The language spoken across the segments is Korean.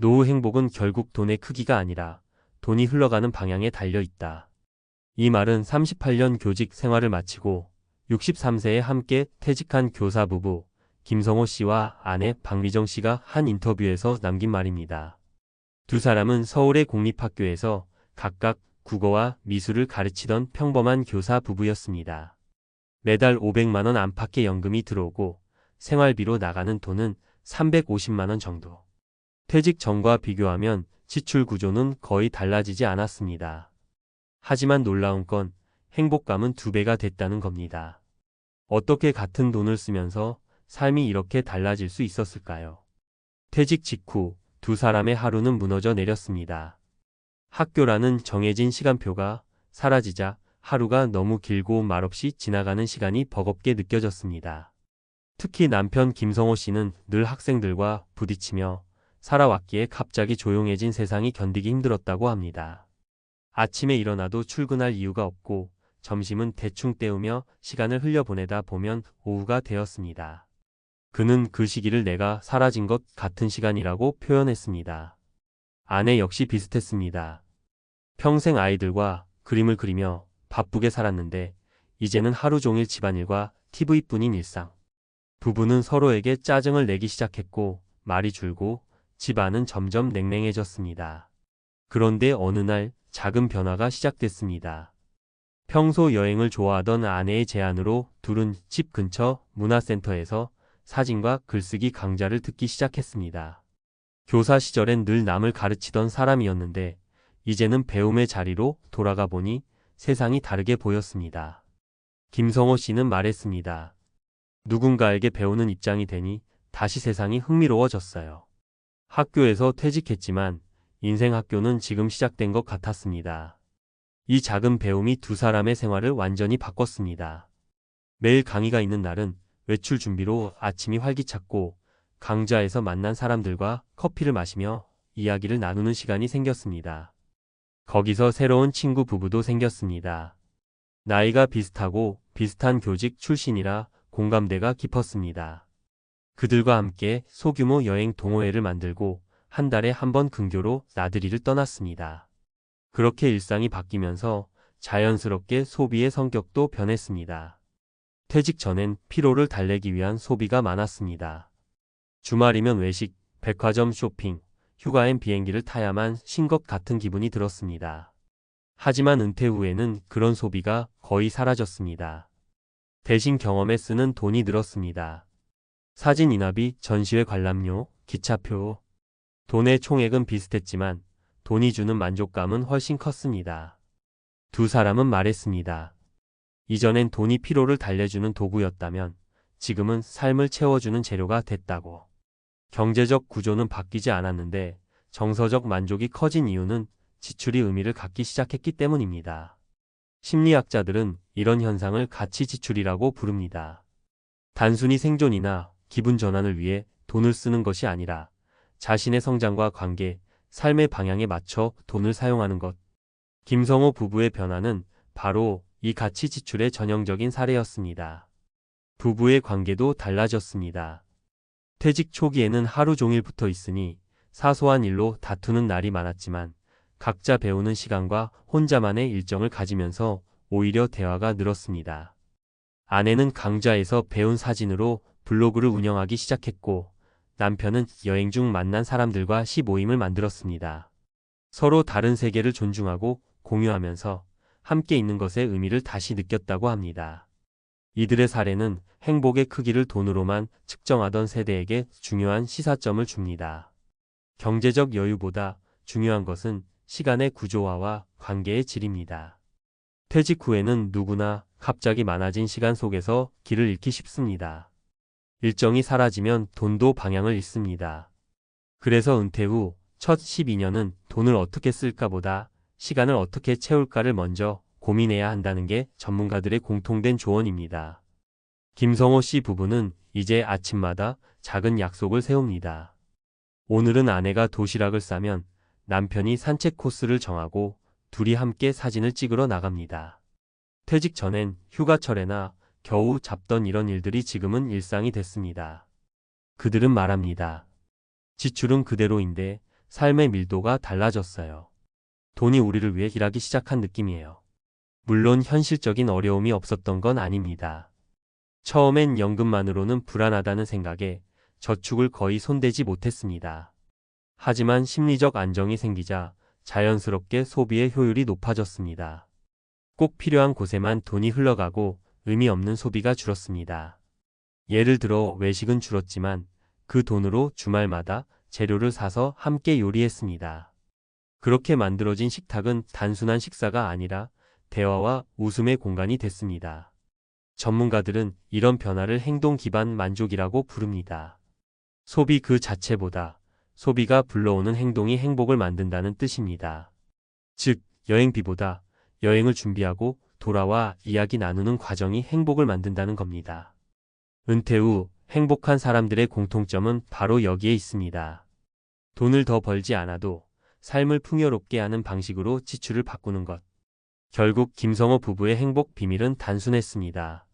노후 행복은 결국 돈의 크기가 아니라 돈이 흘러가는 방향에 달려 있다. 이 말은 38년 교직 생활을 마치고 63세에 함께 퇴직한 교사 부부 김성호 씨와 아내 박미정 씨가 한 인터뷰에서 남긴 말입니다. 두 사람은 서울의 공립학교에서 각각 국어와 미술을 가르치던 평범한 교사 부부였습니다. 매달 500만 원 안팎의 연금이 들어오고 생활비로 나가는 돈은 350만 원 정도. 퇴직 전과 비교하면 지출 구조는 거의 달라지지 않았습니다. 하지만 놀라운 건 행복감은 2배가 됐다는 겁니다. 어떻게 같은 돈을 쓰면서 삶이 이렇게 달라질 수 있었을까요? 퇴직 직후 두 사람의 하루는 무너져 내렸습니다. 학교라는 정해진 시간표가 사라지자 하루가 너무 길고 말없이 지나가는 시간이 버겁게 느껴졌습니다. 특히 남편 김성호 씨는 늘 학생들과 부딪히며 살아왔기에 갑자기 조용해진 세상이 견디기 힘들었다고 합니다. 아침에 일어나도 출근할 이유가 없고 점심은 대충 때우며 시간을 흘려보내다 보면 오후가 되었습니다. 그는 그 시기를 내가 사라진 것 같은 시간이라고 표현했습니다. 아내 역시 비슷했습니다. 평생 아이들과 그림을 그리며 바쁘게 살았는데 이제는 하루 종일 집안일과 TV뿐인 일상. 부부는 서로에게 짜증을 내기 시작했고 말이 줄고 집안은 점점 냉랭해졌습니다. 그런데 어느 날 작은 변화가 시작됐습니다. 평소 여행을 좋아하던 아내의 제안으로 둘은 집 근처 문화센터에서 사진과 글쓰기 강좌를 듣기 시작했습니다. 교사 시절엔 늘 남을 가르치던 사람이었는데 이제는 배움의 자리로 돌아가 보니 세상이 다르게 보였습니다. 김성호 씨는 말했습니다. 누군가에게 배우는 입장이 되니 다시 세상이 흥미로워졌어요. 학교에서 퇴직했지만 인생 학교는 지금 시작된 것 같았습니다. 이 작은 배움이 두 사람의 생활을 완전히 바꿨습니다. 매일 강의가 있는 날은 외출 준비로 아침이 활기찼고 강좌에서 만난 사람들과 커피를 마시며 이야기를 나누는 시간이 생겼습니다. 거기서 새로운 친구 부부도 생겼습니다. 나이가 비슷하고 비슷한 교직 출신이라 공감대가 깊었습니다. 그들과 함께 소규모 여행 동호회를 만들고 한 달에 한 번 근교로 나들이를 떠났습니다. 그렇게 일상이 바뀌면서 자연스럽게 소비의 성격도 변했습니다. 퇴직 전엔 피로를 달래기 위한 소비가 많았습니다. 주말이면 외식, 백화점 쇼핑, 휴가엔 비행기를 타야만 신 것 같은 기분이 들었습니다. 하지만 은퇴 후에는 그런 소비가 거의 사라졌습니다. 대신 경험에 쓰는 돈이 늘었습니다. 사진 인화비, 전시회 관람료, 기차표. 돈의 총액은 비슷했지만 돈이 주는 만족감은 훨씬 컸습니다. 두 사람은 말했습니다. 이전엔 돈이 피로를 달래주는 도구였다면 지금은 삶을 채워주는 재료가 됐다고. 경제적 구조는 바뀌지 않았는데 정서적 만족이 커진 이유는 지출이 의미를 갖기 시작했기 때문입니다. 심리학자들은 이런 현상을 가치 지출이라고 부릅니다. 단순히 생존이나 기분 전환을 위해 돈을 쓰는 것이 아니라 자신의 성장과 관계, 삶의 방향에 맞춰 돈을 사용하는 것. 김성호 부부의 변화는 바로 이 가치 지출의 전형적인 사례였습니다. 부부의 관계도 달라졌습니다. 퇴직 초기에는 하루 종일 붙어 있으니 사소한 일로 다투는 날이 많았지만 각자 배우는 시간과 혼자만의 일정을 가지면서 오히려 대화가 늘었습니다. 아내는 강좌에서 배운 사진으로 블로그를 운영하기 시작했고 남편은 여행 중 만난 사람들과 시모임을 만들었습니다. 서로 다른 세계를 존중하고 공유하면서 함께 있는 것의 의미를 다시 느꼈다고 합니다. 이들의 사례는 행복의 크기를 돈으로만 측정하던 세대에게 중요한 시사점을 줍니다. 경제적 여유보다 중요한 것은 시간의 구조화와 관계의 질입니다. 퇴직 후에는 누구나 갑자기 많아진 시간 속에서 길을 잃기 쉽습니다. 일정이 사라지면 돈도 방향을 잃습니다. 그래서 은퇴 후 첫 12년은 돈을 어떻게 쓸까보다 시간을 어떻게 채울까를 먼저 고민해야 한다는 게 전문가들의 공통된 조언입니다. 김성호 씨 부부는 이제 아침마다 작은 약속을 세웁니다. 오늘은 아내가 도시락을 싸면 남편이 산책 코스를 정하고 둘이 함께 사진을 찍으러 나갑니다. 퇴직 전엔 휴가철에나 겨우 잡던 이런 일들이 지금은 일상이 됐습니다. 그들은 말합니다. 지출은 그대로인데 삶의 밀도가 달라졌어요. 돈이 우리를 위해 일하기 시작한 느낌이에요. 물론 현실적인 어려움이 없었던 건 아닙니다. 처음엔 연금만으로는 불안하다는 생각에 저축을 거의 손대지 못했습니다. 하지만 심리적 안정이 생기자 자연스럽게 소비의 효율이 높아졌습니다. 꼭 필요한 곳에만 돈이 흘러가고 의미 없는 소비가 줄었습니다. 예를 들어 외식은 줄었지만 그 돈으로 주말마다 재료를 사서 함께 요리했습니다. 그렇게 만들어진 식탁은 단순한 식사가 아니라 대화와 웃음의 공간이 됐습니다. 전문가들은 이런 변화를 행동 기반 만족이라고 부릅니다. 소비 그 자체보다 소비가 불러오는 행동이 행복을 만든다는 뜻입니다. 즉, 여행비보다 여행을 준비하고 돌아와 이야기 나누는 과정이 행복을 만든다는 겁니다. 은퇴 후 행복한 사람들의 공통점은 바로 여기에 있습니다. 돈을 더 벌지 않아도 삶을 풍요롭게 하는 방식으로 지출을 바꾸는 것. 결국 김성호 부부의 행복 비밀은 단순했습니다.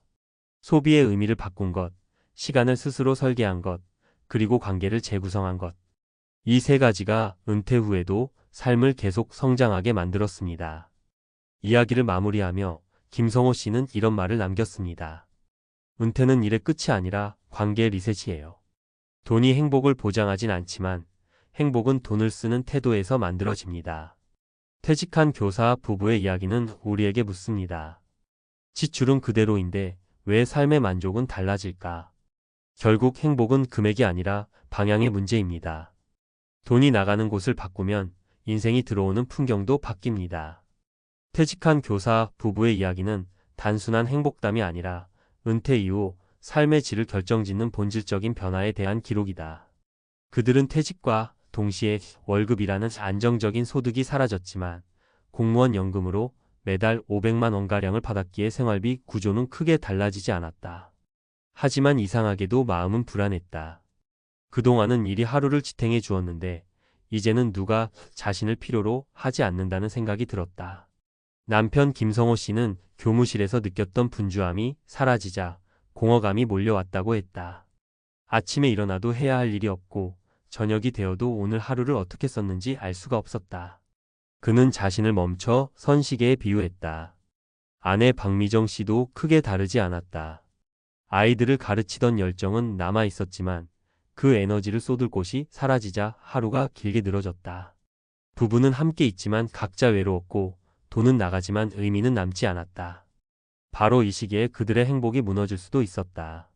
소비의 의미를 바꾼 것, 시간을 스스로 설계한 것, 그리고 관계를 재구성한 것. 이 세 가지가 은퇴 후에도 삶을 계속 성장하게 만들었습니다. 이야기를 마무리하며 김성호 씨는 이런 말을 남겼습니다. 은퇴는 일의 끝이 아니라 관계의 리셋이에요. 돈이 행복을 보장하진 않지만 행복은 돈을 쓰는 태도에서 만들어집니다. 퇴직한 교사 부부의 이야기는 우리에게 묻습니다. 지출은 그대로인데 왜 삶의 만족은 달라질까? 결국 행복은 금액이 아니라 방향의 문제입니다. 돈이 나가는 곳을 바꾸면 인생이 들어오는 풍경도 바뀝니다. 퇴직한 교사 부부의 이야기는 단순한 행복담이 아니라 은퇴 이후 삶의 질을 결정짓는 본질적인 변화에 대한 기록이다. 그들은 퇴직과 동시에 월급이라는 안정적인 소득이 사라졌지만 공무원 연금으로 매달 500만 원가량을 받았기에 생활비 구조는 크게 달라지지 않았다. 하지만 이상하게도 마음은 불안했다. 그동안은 일이 하루를 지탱해 주었는데 이제는 누가 자신을 필요로 하지 않는다는 생각이 들었다. 남편 김성호 씨는 교무실에서 느꼈던 분주함이 사라지자 공허감이 몰려왔다고 했다. 아침에 일어나도 해야 할 일이 없고 저녁이 되어도 오늘 하루를 어떻게 썼는지 알 수가 없었다. 그는 자신을 멈춰 선 시계에 비유했다. 아내 박미정 씨도 크게 다르지 않았다. 아이들을 가르치던 열정은 남아 있었지만 그 에너지를 쏟을 곳이 사라지자 하루가 길게 늘어졌다. 부부는 함께 있지만 각자 외로웠고 돈은 나가지만 의미는 남지 않았다. 바로 이 시기에 그들의 행복이 무너질 수도 있었다.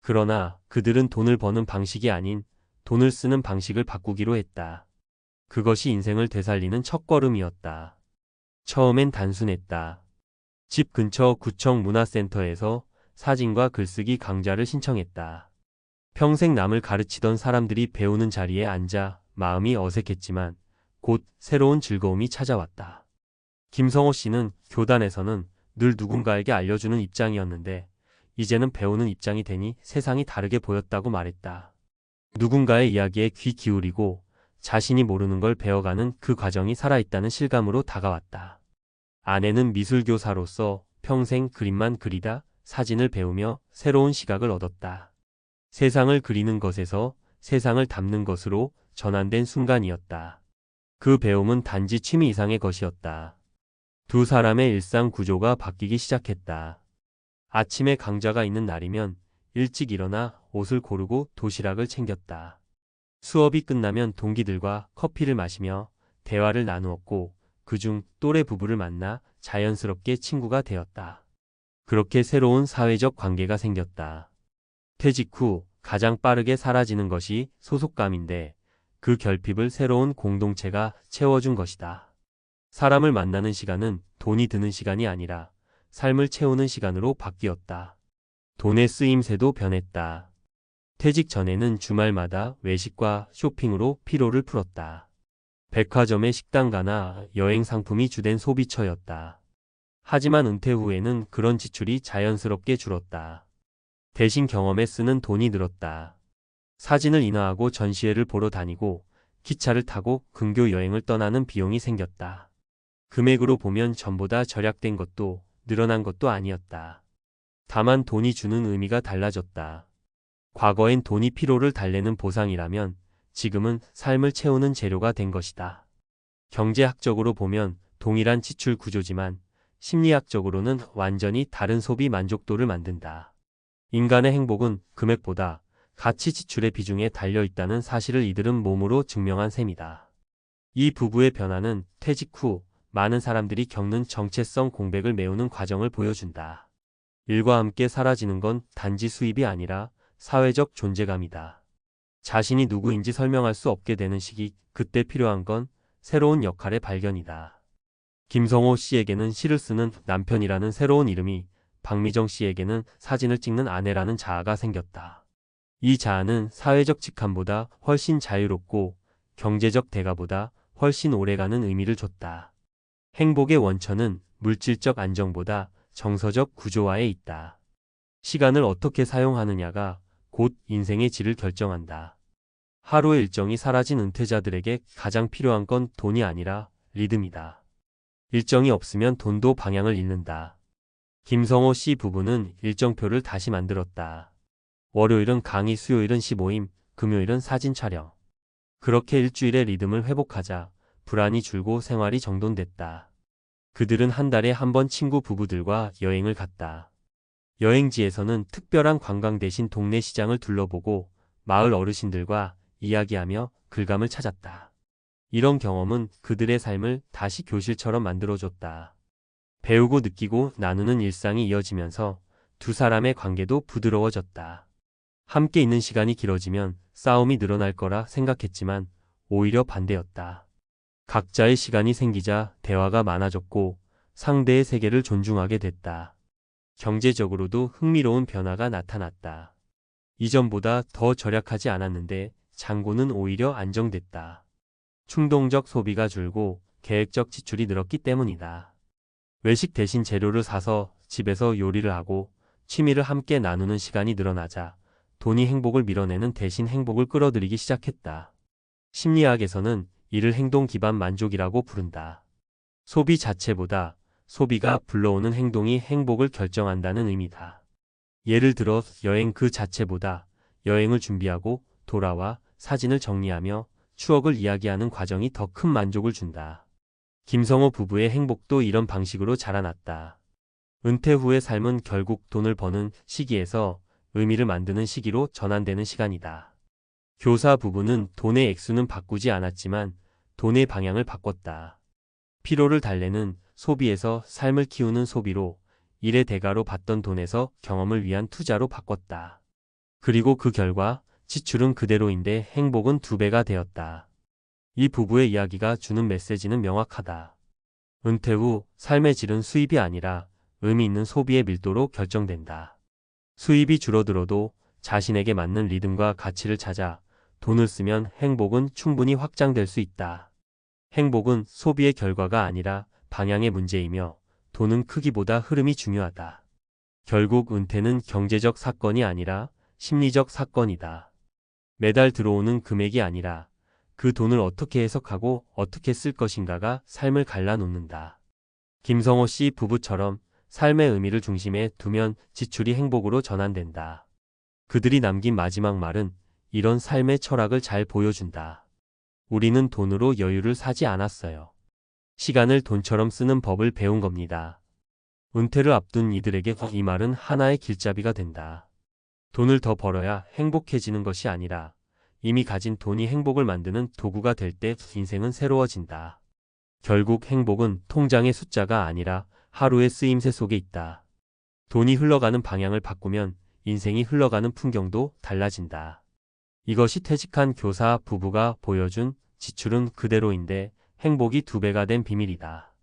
그러나 그들은 돈을 버는 방식이 아닌 돈을 쓰는 방식을 바꾸기로 했다. 그것이 인생을 되살리는 첫걸음이었다. 처음엔 단순했다. 집 근처 구청 문화센터에서 사진과 글쓰기 강좌를 신청했다. 평생 남을 가르치던 사람들이 배우는 자리에 앉아 마음이 어색했지만 곧 새로운 즐거움이 찾아왔다. 김성호 씨는 교단에서는 늘 누군가에게 알려주는 입장이었는데 이제는 배우는 입장이 되니 세상이 다르게 보였다고 말했다. 누군가의 이야기에 귀 기울이고 자신이 모르는 걸 배워가는 그 과정이 살아있다는 실감으로 다가왔다. 아내는 미술교사로서 평생 그림만 그리다 사진을 배우며 새로운 시각을 얻었다. 세상을 그리는 것에서 세상을 담는 것으로 전환된 순간이었다. 그 배움은 단지 취미 이상의 것이었다. 두 사람의 일상 구조가 바뀌기 시작했다. 아침에 강좌가 있는 날이면 일찍 일어나 옷을 고르고 도시락을 챙겼다. 수업이 끝나면 동기들과 커피를 마시며 대화를 나누었고 그중 또래 부부를 만나 자연스럽게 친구가 되었다. 그렇게 새로운 사회적 관계가 생겼다. 퇴직 후 가장 빠르게 사라지는 것이 소속감인데 그 결핍을 새로운 공동체가 채워준 것이다. 사람을 만나는 시간은 돈이 드는 시간이 아니라 삶을 채우는 시간으로 바뀌었다. 돈의 쓰임새도 변했다. 퇴직 전에는 주말마다 외식과 쇼핑으로 피로를 풀었다. 백화점의 식당 가나 여행 상품이 주된 소비처였다. 하지만 은퇴 후에는 그런 지출이 자연스럽게 줄었다. 대신 경험에 쓰는 돈이 늘었다. 사진을 인화하고 전시회를 보러 다니고 기차를 타고 근교 여행을 떠나는 비용이 생겼다. 금액으로 보면 전보다 절약된 것도 늘어난 것도 아니었다. 다만 돈이 주는 의미가 달라졌다. 과거엔 돈이 피로를 달래는 보상이라면 지금은 삶을 채우는 재료가 된 것이다. 경제학적으로 보면 동일한 지출 구조지만 심리학적으로는 완전히 다른 소비 만족도를 만든다. 인간의 행복은 금액보다 가치 지출의 비중에 달려 있다는 사실을 이들은 몸으로 증명한 셈이다. 이 부부의 변화는 퇴직 후 많은 사람들이 겪는 정체성 공백을 메우는 과정을 보여준다. 일과 함께 사라지는 건 단지 수입이 아니라 사회적 존재감이다. 자신이 누구인지 설명할 수 없게 되는 시기, 그때 필요한 건 새로운 역할의 발견이다. 김성호 씨에게는 시를 쓰는 남편이라는 새로운 이름이, 박미정 씨에게는 사진을 찍는 아내라는 자아가 생겼다. 이 자아는 사회적 직함보다 훨씬 자유롭고 경제적 대가보다 훨씬 오래가는 의미를 줬다. 행복의 원천은 물질적 안정보다 정서적 구조화에 있다. 시간을 어떻게 사용하느냐가 곧 인생의 질을 결정한다. 하루의 일정이 사라진 은퇴자들에게 가장 필요한 건 돈이 아니라 리듬이다. 일정이 없으면 돈도 방향을 잃는다. 김성호 씨 부부는 일정표를 다시 만들었다. 월요일은 강의, 수요일은 시모임, 금요일은 사진 촬영. 그렇게 일주일의 리듬을 회복하자 불안이 줄고 생활이 정돈됐다. 그들은 한 달에 한 번 친구 부부들과 여행을 갔다. 여행지에서는 특별한 관광 대신 동네 시장을 둘러보고 마을 어르신들과 이야기하며 글감을 찾았다. 이런 경험은 그들의 삶을 다시 교실처럼 만들어줬다. 배우고 느끼고 나누는 일상이 이어지면서 두 사람의 관계도 부드러워졌다. 함께 있는 시간이 길어지면 싸움이 늘어날 거라 생각했지만 오히려 반대였다. 각자의 시간이 생기자 대화가 많아졌고 상대의 세계를 존중하게 됐다. 경제적으로도 흥미로운 변화가 나타났다. 이전보다 더 절약하지 않았는데 잔고는 오히려 안정됐다. 충동적 소비가 줄고 계획적 지출이 늘었기 때문이다. 외식 대신 재료를 사서 집에서 요리를 하고 취미를 함께 나누는 시간이 늘어나자 돈이 행복을 밀어내는 대신 행복을 끌어들이기 시작했다. 심리학에서는 이를 행동 기반 만족이라고 부른다. 소비 자체보다 소비가 불러오는 행동이 행복을 결정한다는 의미다. 예를 들어 여행 그 자체보다 여행을 준비하고 돌아와 사진을 정리하며 추억을 이야기하는 과정이 더 큰 만족을 준다. 김성호 부부의 행복도 이런 방식으로 자라났다. 은퇴 후의 삶은 결국 돈을 버는 시기에서 의미를 만드는 시기로 전환되는 시간이다. 교사 부부는 돈의 액수는 바꾸지 않았지만 돈의 방향을 바꿨다. 피로를 달래는 소비에서 삶을 키우는 소비로, 일의 대가로 받던 돈에서 경험을 위한 투자로 바꿨다. 그리고 그 결과 지출은 그대로인데 행복은 2배가 되었다. 이 부부의 이야기가 주는 메시지는 명확하다. 은퇴 후 삶의 질은 수입이 아니라 의미 있는 소비의 밀도로 결정된다. 수입이 줄어들어도 자신에게 맞는 리듬과 가치를 찾아 돈을 쓰면 행복은 충분히 확장될 수 있다. 행복은 소비의 결과가 아니라 방향의 문제이며 돈은 크기보다 흐름이 중요하다. 결국 은퇴는 경제적 사건이 아니라 심리적 사건이다. 매달 들어오는 금액이 아니라 그 돈을 어떻게 해석하고 어떻게 쓸 것인가가 삶을 갈라놓는다. 김성호 씨 부부처럼 삶의 의미를 중심에 두면 지출이 행복으로 전환된다. 그들이 남긴 마지막 말은 이런 삶의 철학을 잘 보여준다. 우리는 돈으로 여유를 사지 않았어요. 시간을 돈처럼 쓰는 법을 배운 겁니다. 은퇴를 앞둔 이들에게 이 말은 하나의 길잡이가 된다. 돈을 더 벌어야 행복해지는 것이 아니라 이미 가진 돈이 행복을 만드는 도구가 될 때 인생은 새로워진다. 결국 행복은 통장의 숫자가 아니라 하루의 쓰임새 속에 있다. 돈이 흘러가는 방향을 바꾸면 인생이 흘러가는 풍경도 달라진다. 이것이 퇴직한 교사 부부가 보여준 지출은 그대로인데 행복이 2배가 된 비밀이다.